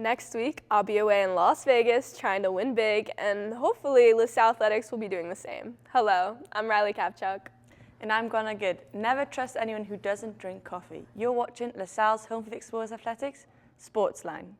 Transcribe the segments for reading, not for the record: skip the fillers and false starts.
Next week, I'll be away in Las Vegas trying to win big, and hopefully LaSalle Athletics will be doing the same. Hello, I'm Riley Kapchuk. And I'm Gonna Good. Never trust anyone who doesn't drink coffee. You're watching LaSalle's home for the Explorers Athletics, SportsLine.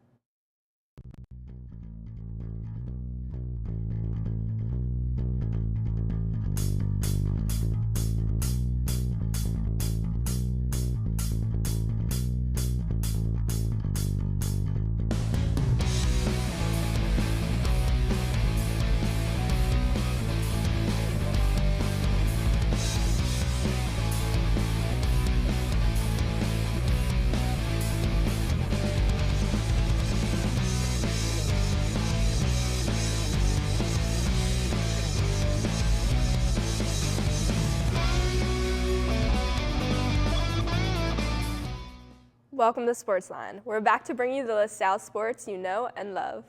Welcome to SportsLine. We're back to bring you the LaSalle sports you know and love.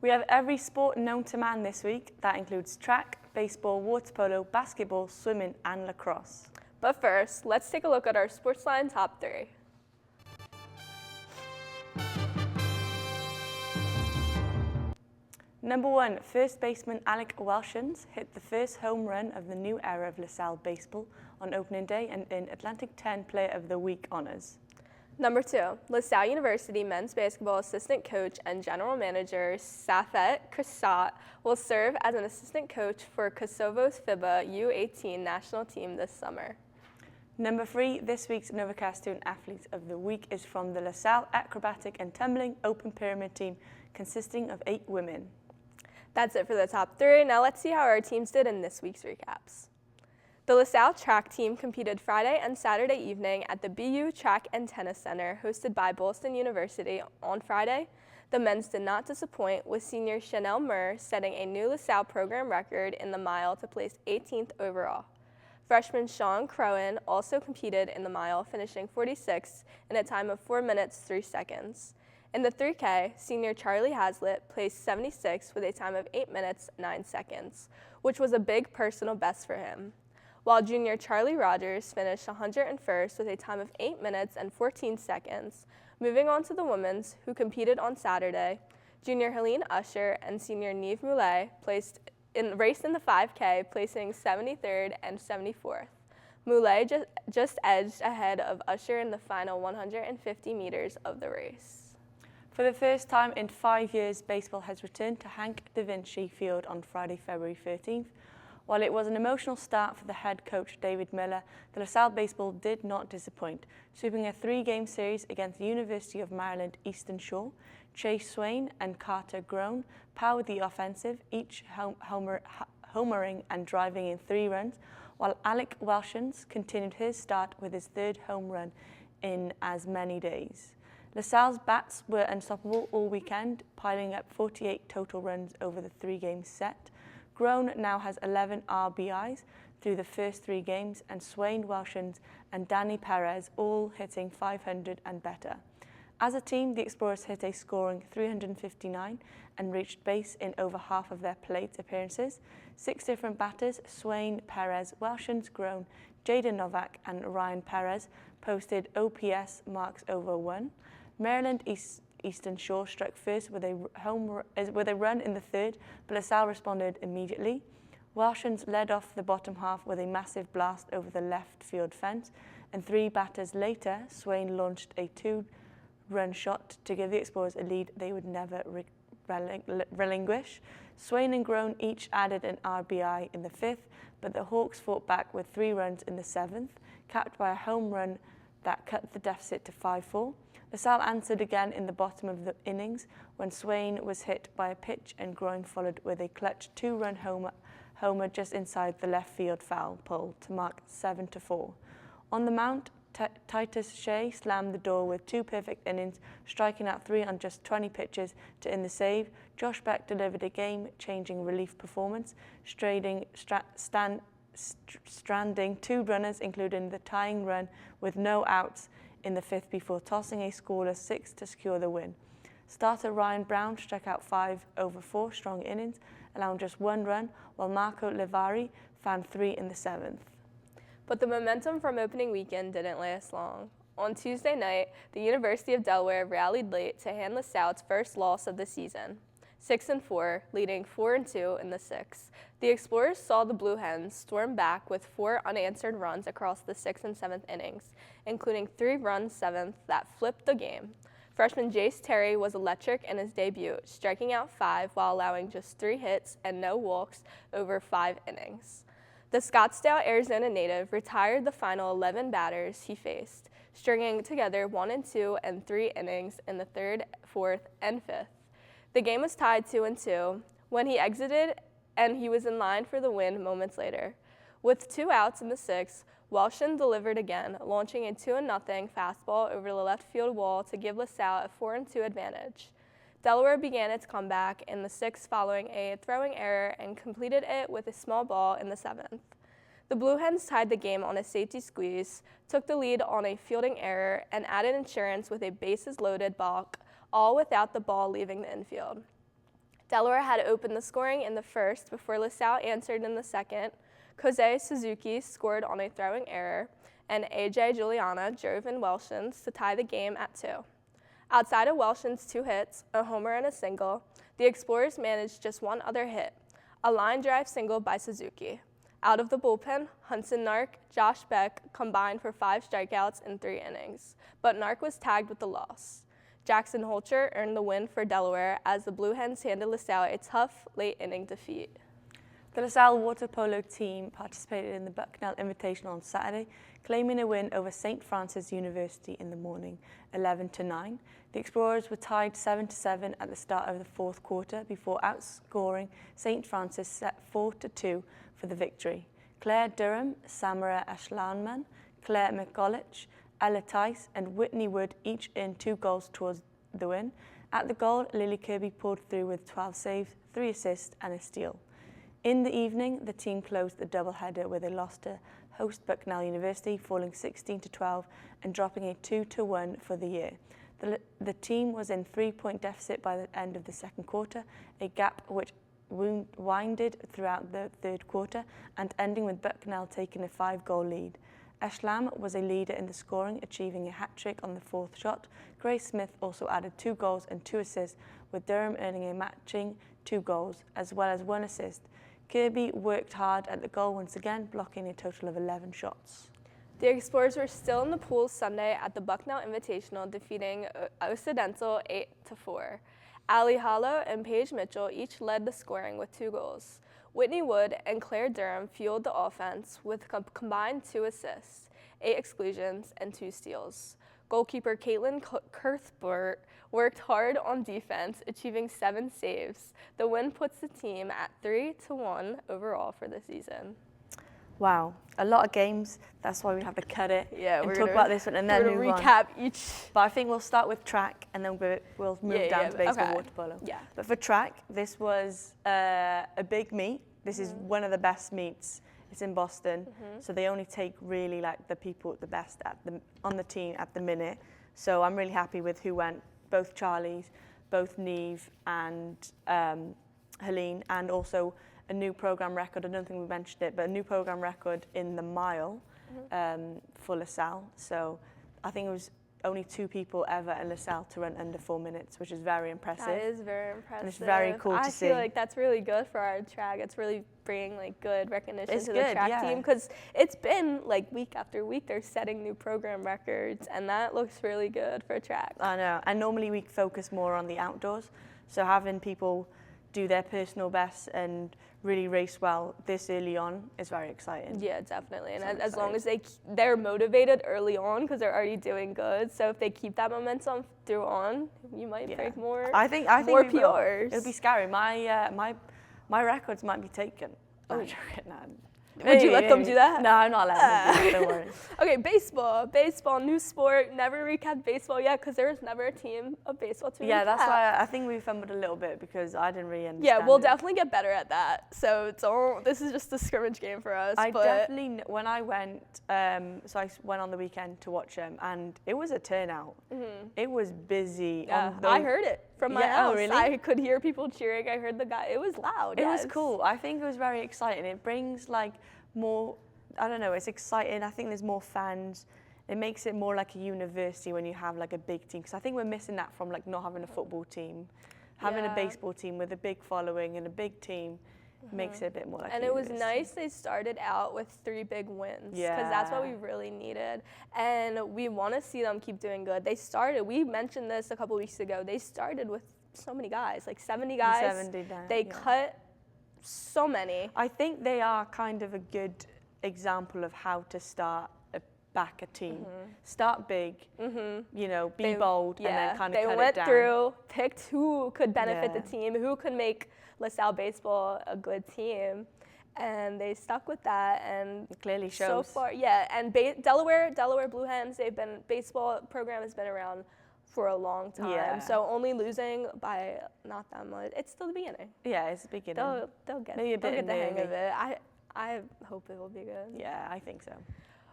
We have every sport known to man this week. That includes track, baseball, water polo, basketball, swimming, and lacrosse. But first, let's take a look at our SportsLine top 3. Number 1, first baseman Alec Welshons hit the first home run of the new era of LaSalle baseball on opening day and in Atlantic 10 Player of the Week honors. Number 2, LaSalle University men's basketball assistant coach and general manager Safet Krasat will serve as an assistant coach for Kosovo's FIBA U18 national team this summer. Number 3, this week's Novacast Student Athlete of the Week is from the LaSalle Acrobatic and Tumbling Open Pyramid team consisting of 8 women. That's it for the top 3. Now let's see how our teams did in this week's recaps. The LaSalle track team competed Friday and Saturday evening at the BU Track and Tennis Center hosted by Boston University. On Friday, the men's did not disappoint, with senior Chanel Murr setting a new LaSalle program record in the mile to place 18th overall. Freshman Sean Crowan also competed in the mile, finishing 46th in a time of 4 minutes 3 seconds. In the 3K, senior Charlie Haslett placed 76th with a time of 8 minutes 9 seconds, which was a big personal best for him, while junior Charlie Rogers finished 101st with a time of 8 minutes and 14 seconds. Moving on to the women's, who competed on Saturday, junior Helene Usher and senior Neve Moulet raced in the 5K, placing 73rd and 74th. Moulet just edged ahead of Usher in the final 150 meters of the race. For the first time in 5 years, baseball has returned to Hank Da Vinci Field on Friday, February 13th. While it was an emotional start for the head coach David Miller, the LaSalle baseball did not disappoint, sweeping a 3-game series against the University of Maryland Eastern Shore. Chase Swain and Carter Groan powered the offensive, each homering and driving in 3 runs, while Alec Welshons continued his start with his 3rd home run in as many days. LaSalle's bats were unstoppable all weekend, piling up 48 total runs over the 3-game set. Groan now has 11 RBIs through the first 3 games, and Swain, Welshons, and Danny Perez all hitting 500 and better. As a team, the Explorers hit a scoring 359 and reached base in over half of their plate appearances. 6 different batters, Swain, Perez, Welshons, Groan, Jaden Novak, and Ryan Perez, posted OPS marks over 1. Maryland Eastern Shore struck first with a run in the 3rd, but LaSalle responded immediately. Welshons led off the bottom half with a massive blast over the left field fence, and 3 batters later, Swain launched a 2-run shot to give the Explorers a lead they would never relinquish. Swain and Groan each added an RBI in the 5th, but the Hawks fought back with 3 runs in the 7th, capped by a home run that cut the deficit to 5-4. LaSalle answered again in the bottom of the innings when Swain was hit by a pitch and Groin followed with a clutch 2-run homer just inside the left field foul pole to mark 7-4. On the mound, Titus Shea slammed the door with 2 perfect innings, striking out 3 on just 20 pitches to end the save. Josh Beck delivered a game-changing relief performance, stranding 2 runners, including the tying run with no outs in the 5th before tossing a scoreless 6 to secure the win. Starter Ryan Brown struck out 5 over 4 strong innings, allowing just 1 run, while Marco Levari found 3 in the 7th. But the momentum from opening weekend didn't last long. On Tuesday night, the University of Delaware rallied late to hand LaSalle's first loss of the season, 6-4, leading 4-2 in the sixth. The Explorers saw the Blue Hens storm back with 4 unanswered runs across the 6th and 7th innings, including 3 runs 7th that flipped the game. Freshman Jace Terry was electric in his debut, striking out 5 while allowing just 3 hits and no walks over 5 innings. The Scottsdale, Arizona native retired the final 11 batters he faced, stringing together 1 and 2 and 3 innings in the 3rd, 4th, and 5th. The game was tied 2-2 when he exited, and he was in line for the win moments later. With 2 outs in the 6th, Welshon delivered again, launching a 2-0 fastball over the left field wall to give LaSalle a 4-2 advantage. Delaware began its comeback in the 6th following a throwing error and completed it with a small ball in the 7th. The Blue Hens tied the game on a safety squeeze, took the lead on a fielding error, and added insurance with a bases-loaded balk, all without the ball leaving the infield. Delaware had opened the scoring in the 1st before LaSalle answered in the 2nd. Kosei Suzuki scored on a throwing error, and A.J. Juliana drove in Welshon's to tie the game at 2. Outside of Welshon's 2 hits, a homer and a single, the Explorers managed just 1 other hit, a line drive single by Suzuki. Out of the bullpen, Hudson Nark, Josh Beck combined for 5 strikeouts in 3 innings, but Nark was tagged with the loss. Jackson Holcher earned the win for Delaware as the Blue Hens handed LaSalle a tough late-inning defeat. The LaSalle water polo team participated in the Bucknell Invitational on Saturday, claiming a win over St. Francis University in the morning, 11-9. The Explorers were tied 7-7 at the start of the 4th quarter before outscoring St. Francis set 4-2 for the victory. Claire Durham, Samara Ashlanman, Claire McCulloch, Ella Tice and Whitney Wood each earned 2 goals towards the win. At the goal, Lily Kirby pulled through with 12 saves, 3 assists and a steal. In the evening, the team closed the doubleheader with a loss to host Bucknell University, falling 16-12 and dropping a 2-1 for the year. The team was in 3-point deficit by the end of the 2nd quarter, a gap which winded throughout the 3rd quarter and ending with Bucknell taking a 5-goal lead. Ashlam was a leader in the scoring, achieving a hat-trick on the 4th shot. Grace Smith also added 2 goals and 2 assists, with Durham earning a matching 2 goals, as well as 1 assist. Kirby worked hard at the goal once again, blocking a total of 11 shots. The Explorers were still in the pool Sunday at the Bucknell Invitational, defeating Occidental 8-4. Allie Hollow and Paige Mitchell each led the scoring with 2 goals. Whitney Wood and Claire Durham fueled the offense with combined 2 assists, 8 exclusions, and 2 steals. Goalkeeper Caitlin Kurthbert worked hard on defense, achieving 7 saves. The win puts the team at 3-1 overall for the season. Wow, a lot of games. That's why we have to cut it and talk about this one and then move on. Recap each. But I think we'll start with track and then we'll move down to baseball, water polo. Yeah. But for track, this was a big meet. This is one of the best meets. It's in Boston, so they only take really like the people the best on the team at the minute. So I'm really happy with who went. Both Charlies, both Neve and Helene, and also a new program record. I don't think we mentioned it, but a new program record in the mile for LaSalle. So I think it was only 2 people ever in LaSalle to run under 4 minutes, which is very impressive. That is very impressive. And it's very cool to see. I feel like that's really good for our track. It's really bringing like good recognition to the track team, because it's been like week after week they're setting new program records, and that looks really good for track. I know. And normally we focus more on the outdoors, so having people do their personal best and really race well this early on is very exciting. Yeah, definitely. And as long as they're motivated early on, because they're already doing good, so if they keep that momentum through on, you might break more. I think more PRs. It'll be scary. My records might be taken. Oh, no. Would you let them do that? No, I'm not letting them do it, don't worry. Okay, baseball, new sport. Never recapped baseball yet because there was never a team of baseball to recap. That's why I think we fumbled a little bit because I didn't really understand. Yeah, we'll definitely get better at that. So this is just a scrimmage game for us. When I went, so I went on the weekend to watch them, and it was a turnout. It was busy. Yeah, I heard it from my house. Oh, really? I could hear people cheering. I heard the guy. It was loud. It was cool. I think it was very exciting. It brings like more, I don't know, it's exciting. I think there's more fans it makes it more like a university when you have like a big team. Because I think we're missing that from like not having a football team. Having a baseball team with a big following and a big team makes it a bit more like and a it was university. nice they started out with 3 big wins because Yeah. that's what we really needed, and we want to see them keep doing good. We mentioned this a couple weeks ago, they started with so many guys, like 70 guys. 70 down, they yeah. cut so many. I think they are kind of a good example of how to start back a team. Start big, you know, be bold, and then kind of cut it down. They went through, picked who could benefit the Yeah. team, who could make LaSalle baseball a good team, and they stuck with that. And It clearly so shows. far, and Delaware Blue Hens, baseball program has been around for a long time. Yeah. So only losing by not that much. It's still the beginning. Yeah, it's the beginning. They'll get Maybe a they'll bit get the hang of nervy. it. I hope it will be good. Yeah, I think so.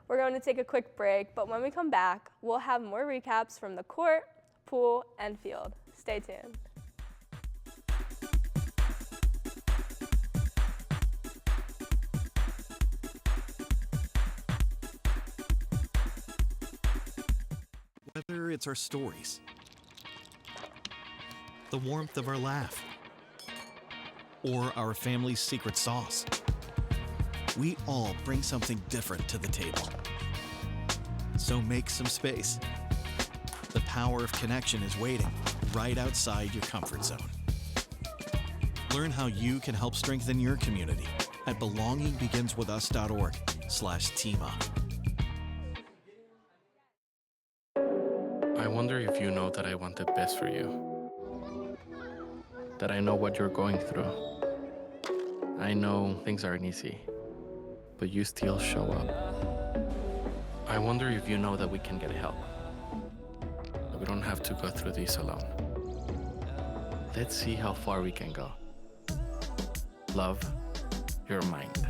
We're going to take a quick break, but when we come back, we'll have more recaps from the court, pool, and field. Stay tuned. Whether it's our stories, the warmth of our laugh, or our family's secret sauce, we all bring something different to the table. So make some space. The power of connection is waiting right outside your comfort zone. Learn how you can help strengthen your community at belongingbeginswithus.org/teamup. I wonder if you know that I want the best for you. That I know what you're going through. I know things aren't easy, but you still show up. I wonder if you know that we can get help. That we don't have to go through this alone. Let's see how far we can go. Love your mind.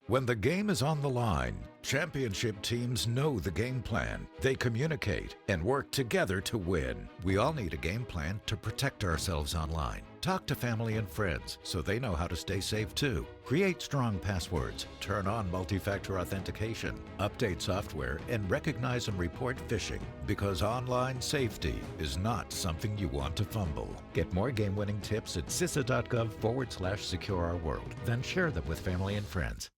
When the game is on the line, championship teams know the game plan. They communicate and work together to win. We all need a game plan to protect ourselves online. Talk to family and friends so they know how to stay safe too. Create strong passwords, turn on multi-factor authentication, update software, and recognize and report phishing, because online safety is not something you want to fumble. Get more game-winning tips at cisa.gov/secure-our-world. Then share them with family and friends.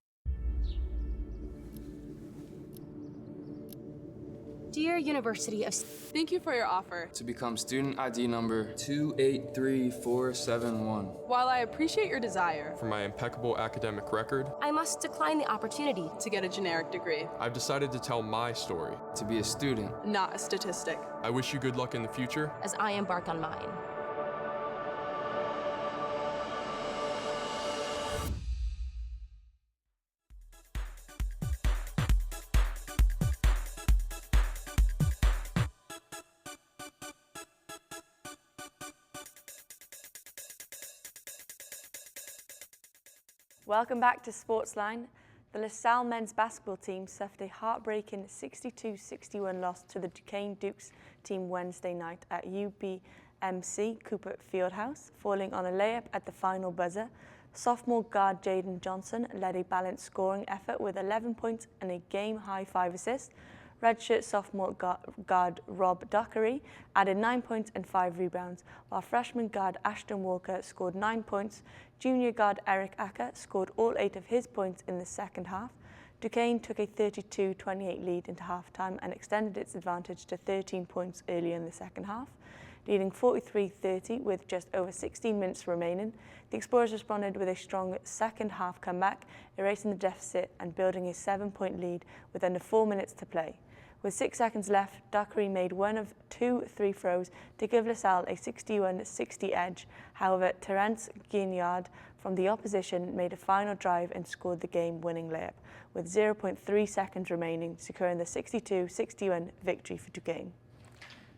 Dear University of... Thank you for your offer. To become student ID number 283471. While I appreciate your desire For my impeccable academic record, I must decline the opportunity. to get a generic degree, I've decided to tell my story. To be a student. not a statistic. I wish you good luck in the future. As I embark on mine. Welcome back to SportsLine. The LaSalle men's basketball team suffered a heartbreaking 62-61 loss to the Duquesne Dukes team Wednesday night at UBMC Cooper Fieldhouse, falling on a layup at the final buzzer. Sophomore guard Jaden Johnson led a balanced scoring effort with 11 points and a game-high 5 assists. Redshirt sophomore guard Rob Dockery added 9 points and 5 rebounds, while freshman guard Ashton Walker scored 9 points. Junior guard Eric Acker scored all 8 of his points in the second half. Duquesne took a 32-28 lead into halftime and extended its advantage to 13 points earlier in the second half. Leading 43-30 with just over 16 minutes remaining, the Explorers responded with a strong second half comeback, erasing the deficit and building a 7-point lead with under 4 minutes to play. With 6 seconds left, Dockery made one of 2 free throws to give LaSalle a 61-60 edge. However, Terence Guignard from the opposition made a final drive and scored the game-winning layup, with 0.3 seconds remaining, securing the 62-61 victory for Duquesne.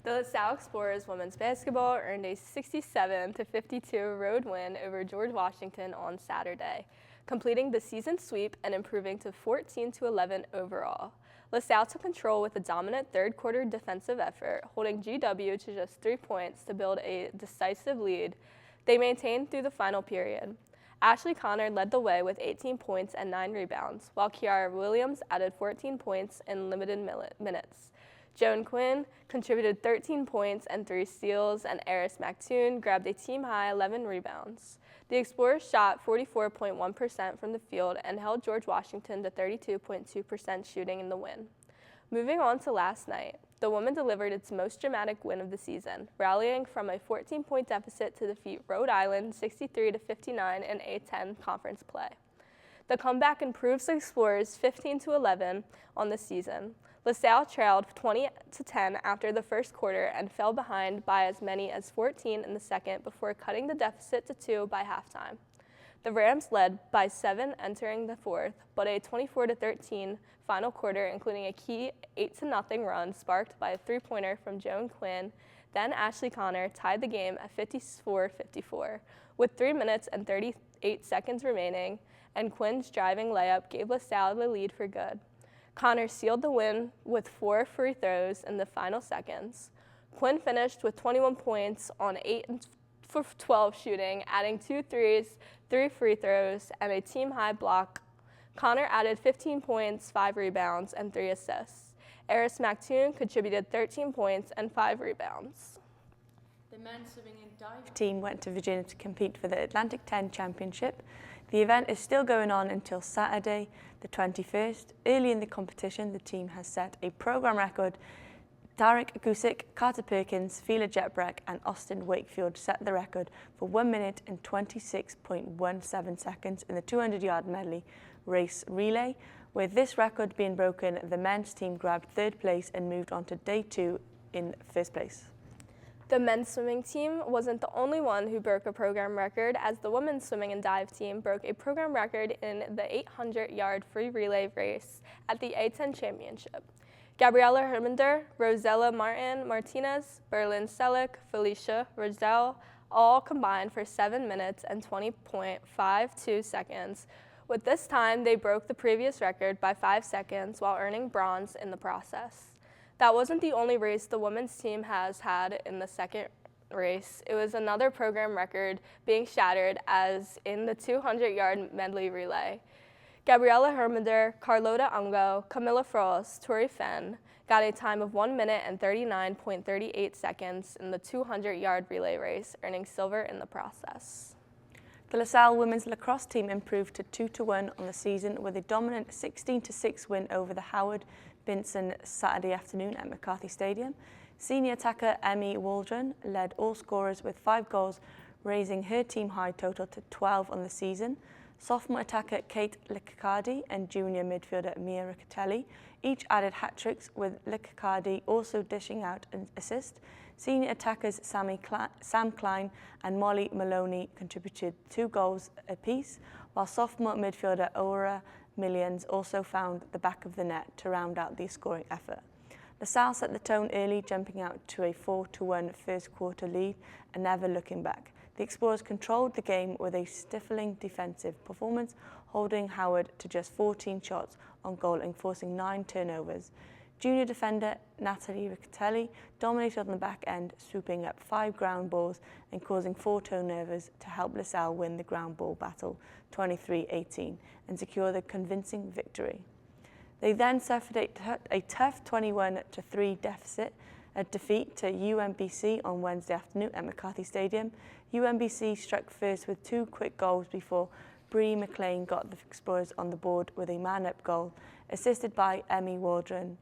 The LaSalle Explorers women's basketball earned a 67-52 road win over George Washington on Saturday, completing the season sweep and improving to 14-11 overall. LaSalle took control with a dominant third-quarter defensive effort, holding GW to just 3 points to build a decisive lead they maintained through the final period. Ashley Connor led the way with 18 points and 9 rebounds, while Kiara Williams added 14 points in limited minutes. Joan Quinn contributed 13 points and 3 steals, and Eris Mactoon grabbed a team-high 11 rebounds. The Explorers shot 44.1% from the field and held George Washington to 32.2% shooting in the win. Moving on to last night, the women delivered its most dramatic win of the season, rallying from a 14-point deficit to defeat Rhode Island 63-59 in A10 conference play. The comeback improves the Explorers 15-11 on the season. LaSalle trailed 20-10 after the first quarter and fell behind by as many as 14 in the second before cutting the deficit to 2 by halftime. The Rams led by 7 entering the fourth, but a 24-13 final quarter, including a key 8-0 run sparked by a three-pointer from Joan Quinn, then Ashley Connor tied the game at 54-54. With 3 minutes and 38 seconds remaining, and Quinn's driving layup gave LaSalle the lead for good. Connor sealed the win with 4 free throws in the final seconds. Quinn finished with 21 points on 8 for 12 shooting, adding 2 threes, 3 free throws, and a team-high block. Connor added 15 points, 5 rebounds, and 3 assists. Eris Mactoon contributed 13 points and 5 rebounds. The men's swimming and dive team went to Virginia to compete for the Atlantic 10 Championship. The event is still going on until Saturday, the 21st. Early in the competition, the team has set a program record. Tarek Gusick, Carter Perkins, Fila Jetbrek, and Austin Wakefield set the record for 1 minute and 26.17 seconds in the 200-yard medley race relay. With this record being broken, the men's team grabbed 3rd place and moved on to day 2 in 1st place. The men's swimming team wasn't the only one who broke a program record, as the women's swimming and dive team broke a program record in the 800-yard free relay race at the A10 Championship. Gabriella Hermander, Rosella Martinez, Berlin Selick, Felicia Roselle all combined for 7 minutes and 20.52 seconds. With this time, they broke the previous record by 5 seconds while earning bronze in the process. That wasn't the only race the women's team has had in the second race. It was another program record being shattered, as in the 200-yard medley relay. Gabriella Hermander, Carlota Ungo, Camilla Frost, Tori Fenn got a time of 1 minute and 39.38 seconds in the 200-yard relay race, earning silver in the process. The LaSalle women's lacrosse team improved to 2-1 on the season with a dominant 16-6 win over the Howard Binson Saturday afternoon at McCarthy Stadium. Senior attacker Emmy Waldron led all scorers with 5 goals, raising her team high total to 12 on the season. Sophomore attacker Kate Liccardi and junior midfielder Mia Riccatelli each added hat-tricks, with Liccardi also dishing out an assist. Senior attackers Sam Klein and Molly Maloney contributed 2 goals apiece, while sophomore midfielder Aura Millions also found the back of the net to round out the scoring effort. LaSalle set the tone early, jumping out to a 4-1 first quarter lead and never looking back. The Explorers controlled the game with a stifling defensive performance, holding Howard to just 14 shots on goal and forcing 9 turnovers. Junior defender Natalie Riccatelli dominated on the back end, swooping up 5 ground balls and causing 4 turnovers to help LaSalle win the ground ball battle 23-18 and secure the convincing victory. They then suffered a tough 21-3 defeat to UMBC on Wednesday afternoon at McCarthy Stadium. UMBC struck first with 2 quick goals before Bree McLean got the Explorers on the board with a man-up goal, assisted by Emmy Waldron,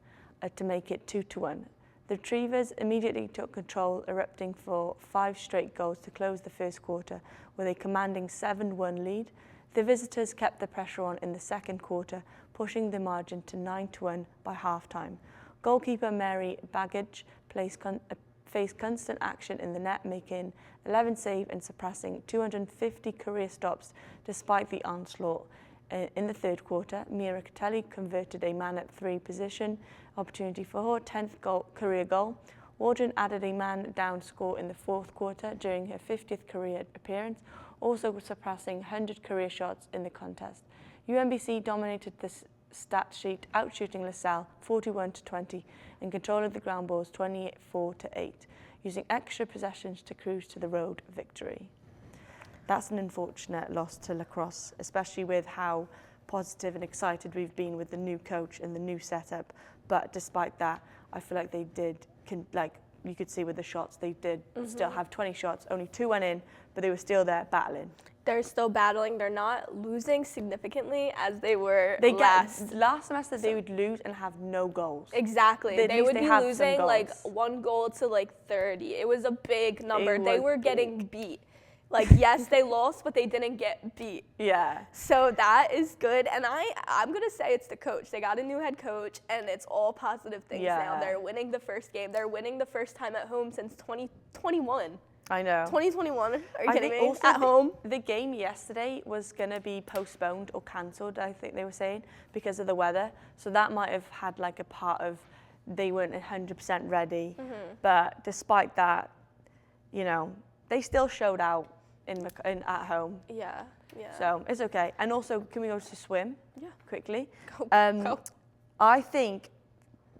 to make it 2-1. The Retrievers immediately took control, erupting for 5 straight goals to close the first quarter with a commanding 7-1 lead. The visitors kept the pressure on in the second quarter, pushing the margin to 9-1 by halftime. Goalkeeper Mary Baggage faced constant action in the net, making 11 saves and surpassing 250 career stops despite the onslaught. In the third quarter, Mia Riccatelli converted a man-up 3 position opportunity for her 10th career goal. Waldron added a man-down score in the fourth quarter during her 50th career appearance, also surpassing 100 career shots in the contest. UMBC dominated the stat sheet, outshooting LaSalle 41-20 and controlling the ground balls 24-8, using extra possessions to cruise to the road victory. that's an unfortunate loss to lacrosse, especially with how positive and excited we've been with the new coach and the new setup. But despite that, I feel like they did, you could see with the shots, they did still have 20 shots, only 2 went in, but they were still there battling. They're still battling. They're not losing significantly as they were Last semester, they would lose and have no goals. Exactly. At They least would be have some losing like goals. 1 goal to like 30. It was a big number. They was were getting beat. Like, yes, they lost, but they didn't get beat. Yeah. So that is good. And I'm going to say it's the coach. They got a new head coach, and it's all positive things now. They're winning the first game. They're winning the first time at home since 2021. I know. 2021? Are you kidding me? Also At home? The game yesterday was going to be postponed or cancelled, I think they were saying, because of the weather. So that might have had like a part of they weren't 100% ready. But despite that, you know, they still showed out at home. Yeah. So it's okay. And also, can we go to swim? Yeah. Quickly. Go. I think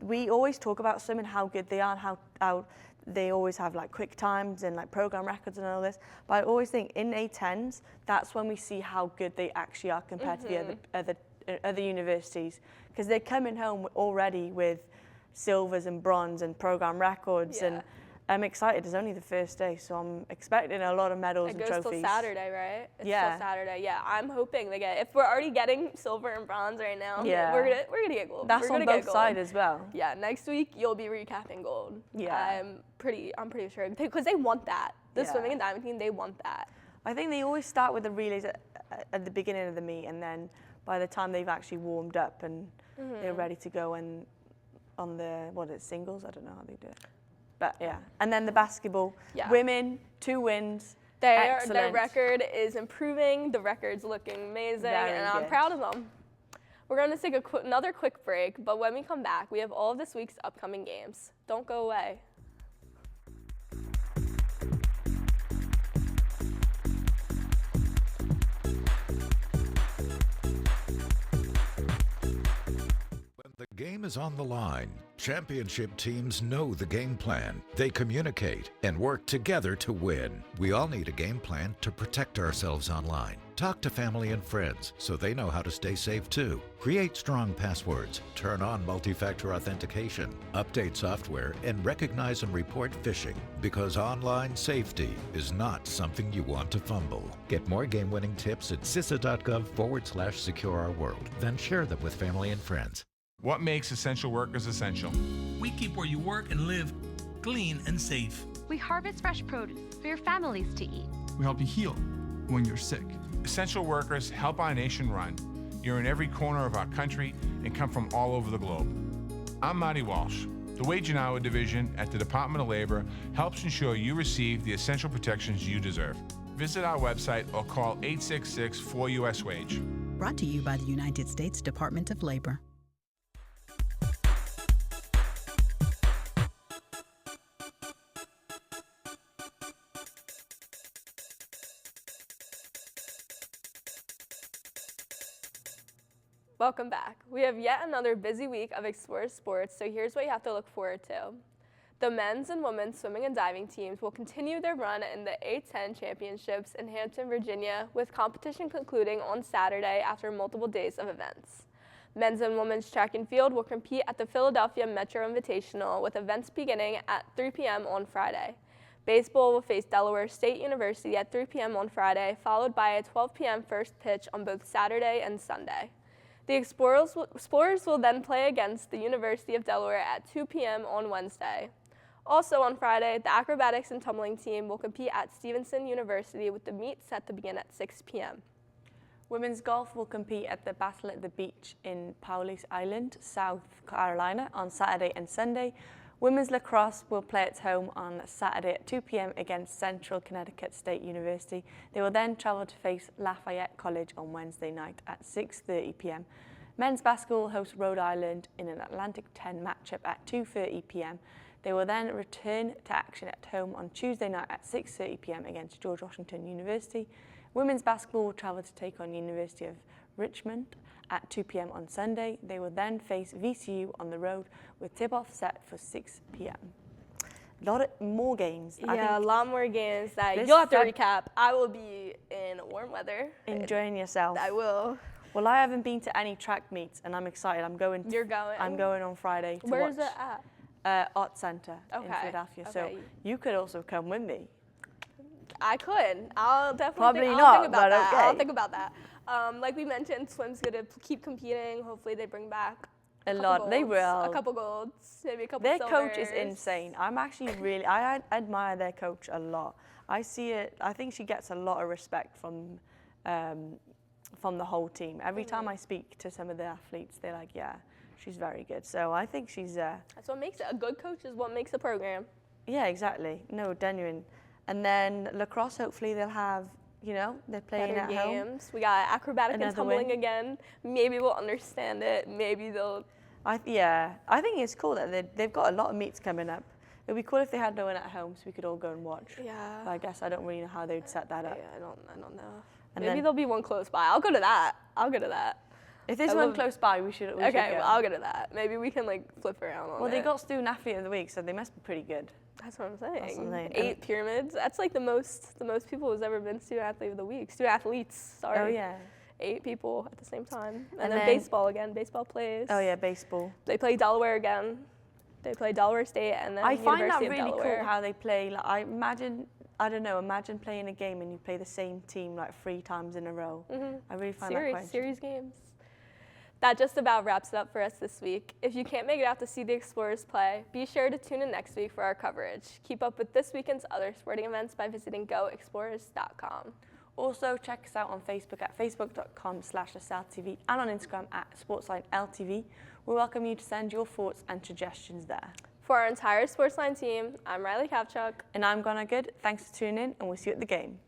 we always talk about swim and how good they are and how they always have like quick times and like program records and all this. But I always think in A10s, that's when we see how good they actually are compared to the other universities, because they're coming home already with silvers and bronze and program records. And I'm excited. It's only the first day, so I'm expecting a lot of medals and trophies. It goes till Saturday, right? It's Yeah. till Saturday. Yeah, I'm hoping they get. If we're already getting silver and bronze right now, Yeah. we're gonna get gold. That's we're on gonna both get gold. sides as well. Yeah, next week you'll be recapping gold. Yeah. I'm pretty sure because they want that. The Yeah. swimming and diving team, they want that. I think they always start with the relays at the beginning of the meet, and then by the time they've actually warmed up and they're ready to go and on the singles, I don't know how they do it. But yeah, and then the basketball, women, 2 wins. Their Excellent. record is improving. The record's looking amazing, Very and I'm good. proud of them. We're going to take another quick break, but when we come back, we have all of this week's upcoming games. Don't go away. The game is on the line. Championship teams know the game plan. They communicate and work together to win. We all need a game plan to protect ourselves online. Talk to family and friends so they know how to stay safe too. Create strong passwords, turn on multi-factor authentication, update software, and recognize and report phishing, because online safety is not something you want to fumble. Get more game-winning tips at cisa.gov/secure-our-world. Then share them with family and friends. What makes essential workers essential? We keep where you work and live clean and safe. We harvest fresh produce for your families to eat. We help you heal when you're sick. Essential workers help our nation run. You're in every corner of our country and come from all over the globe. I'm Marty Walsh. The Wage and Hour Division at the Department of Labor helps ensure you receive the essential protections you deserve. Visit our website or call 866-4US-WAGE. Brought to you by the United States Department of Labor. Welcome back. We have yet another busy week of Explore Sports, so here's what you have to look forward to. The men's and women's swimming and diving teams will continue their run in the A10 Championships in Hampton, Virginia, with competition concluding on Saturday after multiple days of events. Men's and women's track and field will compete at the Philadelphia Metro Invitational, with events beginning at 3 p.m. on Friday. Baseball will face Delaware State University at 3 p.m. on Friday, followed by a 12 p.m. first pitch on both Saturday and Sunday. The Explorers will then play against the University of Delaware at 2 p.m. on Wednesday. Also on Friday, the acrobatics and tumbling team will compete at Stevenson University, with the meet set to begin at 6 p.m. Women's golf will compete at the Battle at the Beach in Paulis Island, South Carolina on Saturday and Sunday. Women's lacrosse will play at home on Saturday at 2 p.m. against Central Connecticut State University. They will then travel to face Lafayette College on Wednesday night at 6:30 p.m. Men's basketball will host Rhode Island in an Atlantic 10 matchup at 2:30 p.m. They will then return to action at home on Tuesday night at 6:30 p.m. against George Washington University. Women's basketball will travel to take on University of Richmond at 2 p.m. on Sunday. They will then face VCU on the road, with tip-off set for 6 p.m. A lot more games. Yeah, a lot more games that you'll have to recap. I will be in in warm weather. Enjoying yourself. I will. Well, I haven't been to any track meets, and I'm excited. You're going? I'm going on Friday to Where watch. is it at? Art Center in Philadelphia. Okay. So you could also come with me. I could. I'll definitely Probably think, not, I'll think about but that. okay. I'll think about that. Like we mentioned, swim's going to keep competing. Hopefully they bring back A lot. golds, They will. A couple golds, maybe a couple Their silvers. coach is insane. I'm actually really, I admire their coach a lot. I see it, I think she gets a lot of respect from the whole team. Every time I speak to some of the athletes, they're like, yeah, she's very good. So I think she's... That's what makes it. A good coach is what makes a program. Yeah, exactly. No, genuine. And then lacrosse, hopefully they'll have, you know, they're playing Better at games. home. We got acrobatic and Another tumbling win. again. Maybe we'll understand it. Maybe they'll... I think it's cool that they've got a lot of meets coming up. It would be cool if they had no one at home so we could all go and watch. Yeah. But I guess I don't really know how they would set that up. Yeah, I don't know. And Maybe then- there'll be one close by. I'll go to that. If there's one close by, we should Okay, go. well, I'll go to that. Maybe we can like flip around on Well, they it. got Student Athlete of the Week, so they must be pretty good. That's what I'm saying. That's what I'm saying. 8 pyramids. That's like the most people who's ever been Student Athlete of the Week. Student Athletes, sorry. Oh, yeah. 8 people at the same time. And And then then- baseball again. Baseball plays. Oh, yeah, baseball. They play Delaware again. They play Delaware State and then I find that University of really Delaware. cool how they play. Like, imagine playing a game and you play the same team like 3 times in a row. I really find that quite Series games. That just about wraps it up for us this week. If you can't make it out to see the Explorers play, be sure to tune in next week for our coverage. Keep up with this weekend's other sporting events by visiting goexplorers.com. Also, check us out on Facebook at facebook.com/LaSalleTV and on Instagram at SportsLineLTV. We welcome you to send your thoughts and suggestions there. For our entire SportsLine team, I'm Riley Kavchuk. And I'm Gonna Good. Thanks for tuning in, and we'll see you at the game.